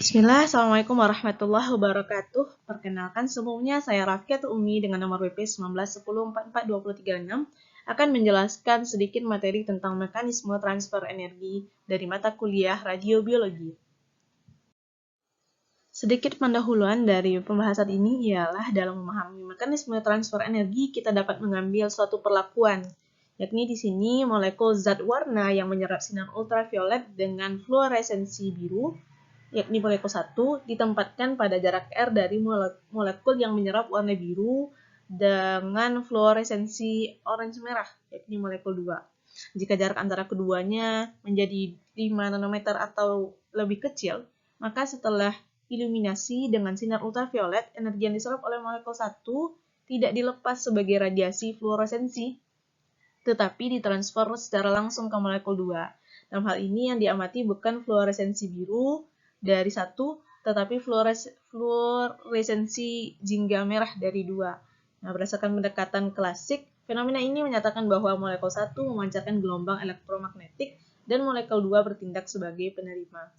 Bismillah, Assalamualaikum warahmatullahi wabarakatuh. Perkenalkan, sebelumnya saya Rafiat Umi dengan nomor WP 1910442036 akan menjelaskan sedikit materi tentang mekanisme transfer energi dari mata kuliah radiobiologi. Sedikit pendahuluan dari pembahasan ini ialah dalam memahami mekanisme transfer energi kita dapat mengambil suatu perlakuan, yakni di sini molekul zat warna yang menyerap sinar ultraviolet dengan fluoresensi biru, yakni molekul 1, ditempatkan pada jarak R dari molekul yang menyerap warna biru dengan fluoresensi orange merah, yakni molekul 2. Jika jarak antara keduanya menjadi 5 nanometer atau lebih kecil, maka setelah iluminasi dengan sinar ultraviolet, energi yang diserap oleh molekul 1 tidak dilepas sebagai radiasi fluoresensi, tetapi ditransfer secara langsung ke molekul 2. Dalam hal ini yang diamati bukan fluoresensi biru dari 1, tetapi fluoresensi jingga merah dari 2. Nah, berdasarkan pendekatan klasik, fenomena ini menyatakan bahwa molekul 1 memancarkan gelombang elektromagnetik dan molekul 2 bertindak sebagai penerima.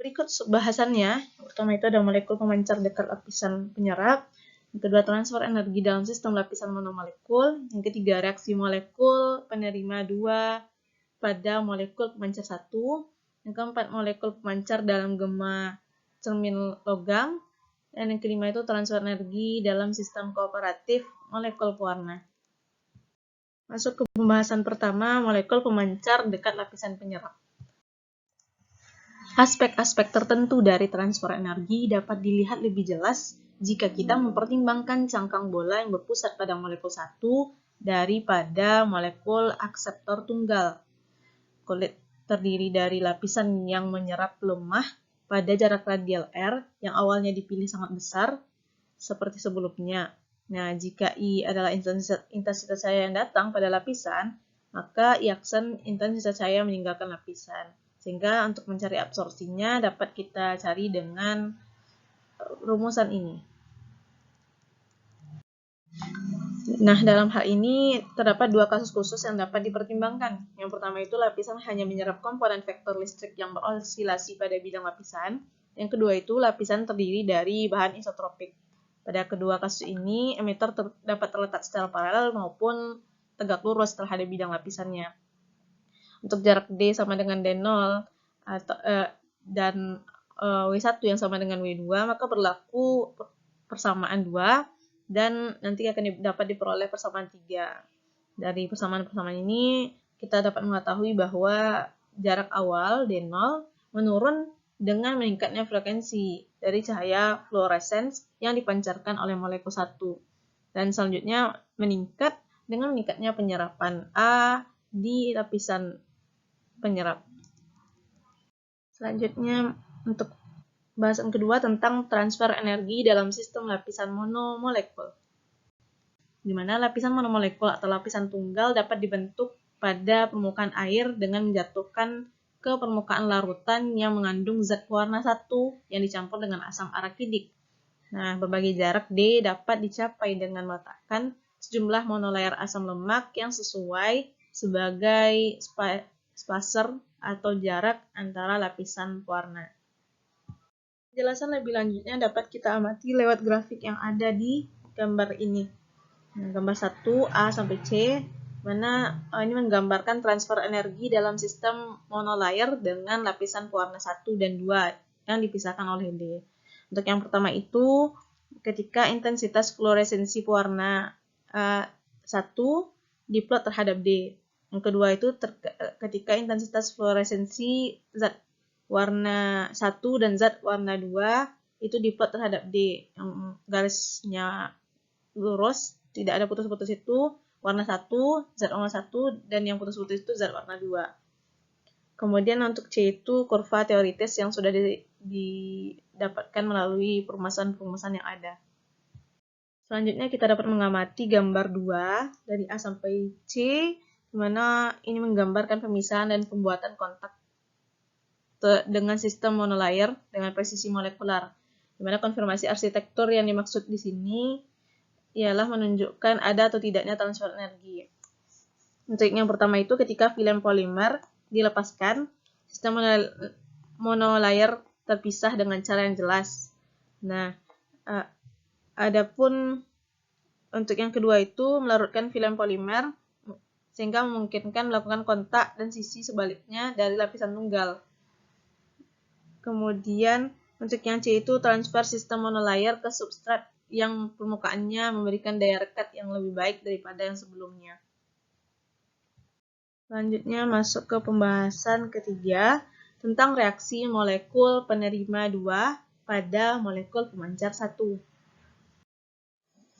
Berikut bahasannya. Yang pertama itu ada molekul pemancar dekat lapisan penyerap. Yang kedua, transfer energi dalam sistem lapisan monomolekul. Yang ketiga, reaksi molekul penerima 2 pada molekul pemancar 1. Yang keempat, molekul pemancar dalam gema cermin logam. Dan yang kelima itu transfer energi dalam sistem kooperatif molekul pewarna. Masuk ke pembahasan pertama, molekul pemancar dekat lapisan penyerap. Aspek-aspek tertentu dari transfer energi dapat dilihat lebih jelas jika kita mempertimbangkan cangkang bola yang berpusat pada molekul 1 daripada molekul akseptor tunggal. Kulit terdiri dari lapisan yang menyerap lemah pada jarak radial R yang awalnya dipilih sangat besar, seperti sebelumnya. Nah, jika I adalah intensitas cahaya yang datang pada lapisan, maka I aksen intensitas cahaya meninggalkan lapisan. Sehingga untuk mencari absorpsinya dapat kita cari dengan rumusan ini. Nah, dalam hal ini terdapat dua kasus khusus yang dapat dipertimbangkan. Yang pertama itu lapisan hanya menyerap komponen vektor listrik yang berosilasi pada bidang lapisan. Yang kedua itu lapisan terdiri dari bahan isotropik. Pada kedua kasus ini, emitter dapat terletak secara paralel maupun tegak lurus terhadap bidang lapisannya. Untuk jarak D sama dengan D0 dan W1 yang sama dengan W2, maka berlaku persamaan 2 dan nanti akan dapat diperoleh persamaan 3. Dari persamaan-persamaan ini kita dapat mengetahui bahwa jarak awal D0 menurun dengan meningkatnya frekuensi dari cahaya fluoresens yang dipancarkan oleh molekul 1. Dan selanjutnya meningkat dengan meningkatnya penyerapan A di lapisan penyerap. Selanjutnya untuk bahasan kedua tentang transfer energi dalam sistem lapisan monomolekul, di mana lapisan monomolekul atau lapisan tunggal dapat dibentuk pada permukaan air dengan menjatuhkan ke permukaan larutan yang mengandung zat warna 1 yang dicampur dengan asam arakidik. Nah, berbagai jarak D dapat dicapai dengan meletakkan sejumlah monolayer asam lemak yang sesuai sebagai spacer atau jarak antara lapisan pewarna. Penjelasan lebih lanjutnya dapat kita amati lewat grafik yang ada di gambar ini. Nah, gambar 1 A sampai C, mana ini menggambarkan transfer energi dalam sistem monolayer dengan lapisan pewarna 1 dan 2 yang dipisahkan oleh D. Untuk yang pertama itu, ketika intensitas fluoresensi pewarna 1 diplot terhadap D. Yang kedua itu ketika intensitas fluoresensi zat warna 1 dan zat warna 2 itu diplot terhadap D. Yang garisnya lurus, tidak ada putus-putus itu warna 1, zat warna 1, dan yang putus-putus itu zat warna 2. Kemudian untuk C itu kurva teoritis yang sudah didapatkan melalui perumusan-perumusan yang ada. Selanjutnya kita dapat mengamati gambar 2 dari A sampai C, di mana ini menggambarkan pemisahan dan pembuatan kontak dengan sistem monolayer dengan presisi molekular, di mana konfirmasi arsitektur yang dimaksud di sini ialah menunjukkan ada atau tidaknya transfer energi. Untuk yang pertama itu ketika film polimer dilepaskan, sistem monolayer terpisah dengan cara yang jelas. Nah, adapun untuk yang kedua itu melarutkan film polimer sehingga memungkinkan melakukan kontak dan sisi sebaliknya dari lapisan tunggal. Kemudian untuk yang C itu transfer sistem monolayer ke substrat yang permukaannya memberikan daya rekat yang lebih baik daripada yang sebelumnya. Selanjutnya masuk ke pembahasan ketiga tentang reaksi molekul penerima 2 pada molekul pemancar 1.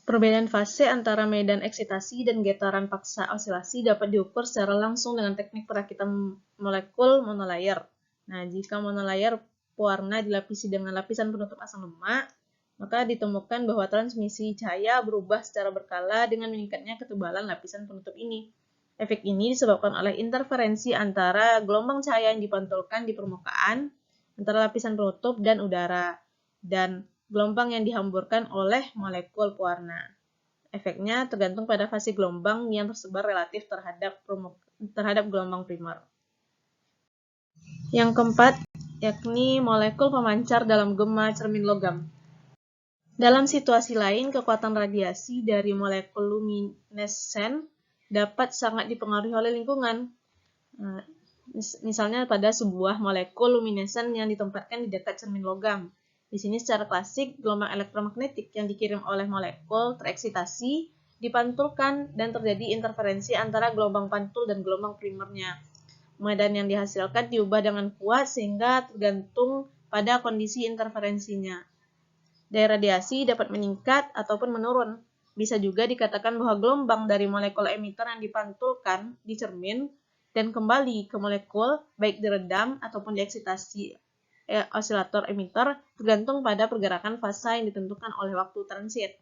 Perbedaan fase antara medan eksitasi dan getaran paksa osilasi dapat diukur secara langsung dengan teknik perakitan molekul monolayer. Nah, jika monolayer pewarna dilapisi dengan lapisan penutup asam lemak, maka ditemukan bahwa transmisi cahaya berubah secara berkala dengan meningkatnya ketebalan lapisan penutup ini. Efek ini disebabkan oleh interferensi antara gelombang cahaya yang dipantulkan di permukaan antara lapisan penutup dan udara, dan gelombang yang dihamburkan oleh molekul pewarna. Efeknya tergantung pada fase gelombang yang tersebar relatif terhadap gelombang primer. Yang keempat, yakni molekul pemancar dalam gema cermin logam. Dalam situasi lain, kekuatan radiasi dari molekul luminesen dapat sangat dipengaruhi oleh lingkungan. Misalnya pada sebuah molekul luminesen yang ditempatkan di dekat cermin logam. Di sini secara klasik, gelombang elektromagnetik yang dikirim oleh molekul tereksitasi dipantulkan dan terjadi interferensi antara gelombang pantul dan gelombang primernya. Medan yang dihasilkan diubah dengan kuat sehingga tergantung pada kondisi interferensinya. Daya radiasi dapat meningkat ataupun menurun. Bisa juga dikatakan bahwa gelombang dari molekul emitter yang dipantulkan di cermin dan kembali ke molekul, baik diredam ataupun dieksitasi osilator emitter, tergantung pada pergerakan fasa yang ditentukan oleh waktu transit.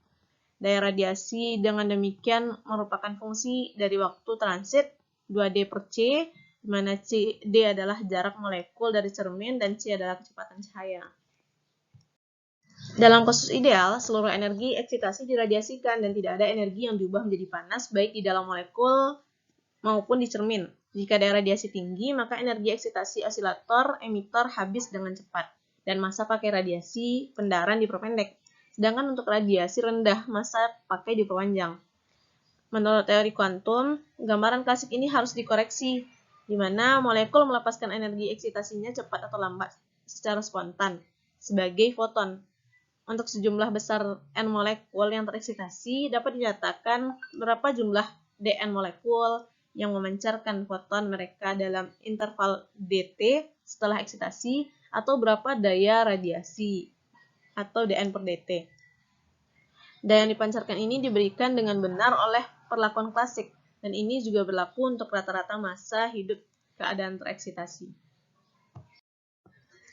Daya radiasi dengan demikian merupakan fungsi dari waktu transit 2D per C, di mana D adalah jarak molekul dari cermin dan C adalah kecepatan cahaya. Dalam kasus ideal, seluruh energi eksitasi diradiasikan dan tidak ada energi yang diubah menjadi panas baik di dalam molekul maupun di cermin. Jika daya radiasi tinggi, maka energi eksitasi osilator emitter habis dengan cepat dan masa pakai radiasi pendaran diperpendek. Sedangkan untuk radiasi rendah, masa pakai diperpanjang. Menurut teori kuantum, gambaran klasik ini harus dikoreksi, di mana molekul melepaskan energi eksitasinya cepat atau lambat secara spontan sebagai foton. Untuk sejumlah besar N molekul yang tereksitasi, dapat dinyatakan berapa jumlah Dn molekul yang memancarkan foton mereka dalam interval dt setelah eksitasi, atau berapa daya radiasi, atau Dn per dt. Daya yang dipancarkan ini diberikan dengan benar oleh perlakuan klasik, dan ini juga berlaku untuk rata-rata massa hidup keadaan tereksitasi.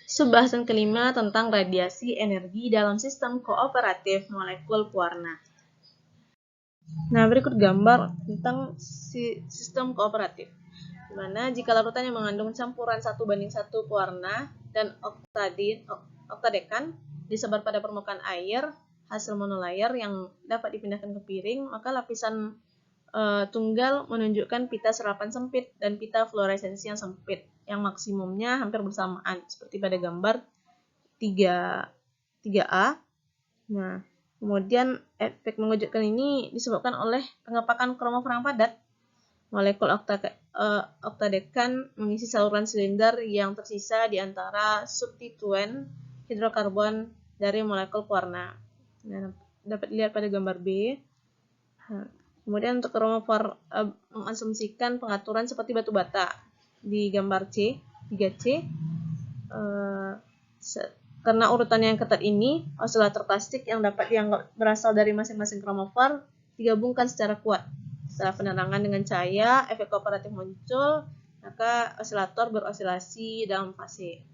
Pembahasan kelima tentang radiasi energi dalam sistem kooperatif molekul pewarna. Nah, berikut gambar tentang sistem kooperatif, di mana jika larutan yang mengandung campuran 1:1 pewarna dan oktadekan disebar pada permukaan air, hasil monolayer yang dapat dipindahkan ke piring, maka lapisan tunggal menunjukkan pita serapan sempit dan pita fluoresensi yang sempit, yang maksimumnya hampir bersamaan, seperti pada gambar 3A. Nah, kemudian efek mengejutkan ini disebabkan oleh pengepakan kromofor yang padat. Molekul oktadekan mengisi saluran silinder yang tersisa di antara substituen hidrokarbon dari molekul pewarna. Nah, dapat dilihat pada gambar B. Kemudian untuk kromofor mengasumsikan pengaturan seperti batu bata di gambar C, 3C. Karena urutan yang ketat ini, osilator plastik yang dapat dianggap berasal dari masing-masing kromofor digabungkan secara kuat. Setelah penerangan dengan cahaya, efek kooperatif muncul, maka osilator berosilasi dalam fase.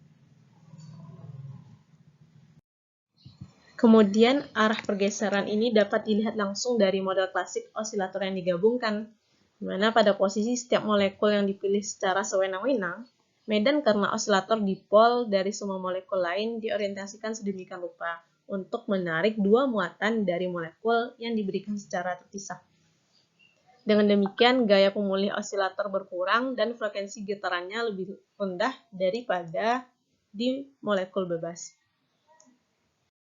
Kemudian, arah pergeseran ini dapat dilihat langsung dari model klasik osilator yang digabungkan, di mana pada posisi setiap molekul yang dipilih secara sewenang-wenang, medan karena osilator dipol dari semua molekul lain diorientasikan sedemikian rupa untuk menarik dua muatan dari molekul yang diberikan secara terpisah. Dengan demikian, gaya pemulih osilator berkurang dan frekuensi getarannya lebih rendah daripada di molekul bebas.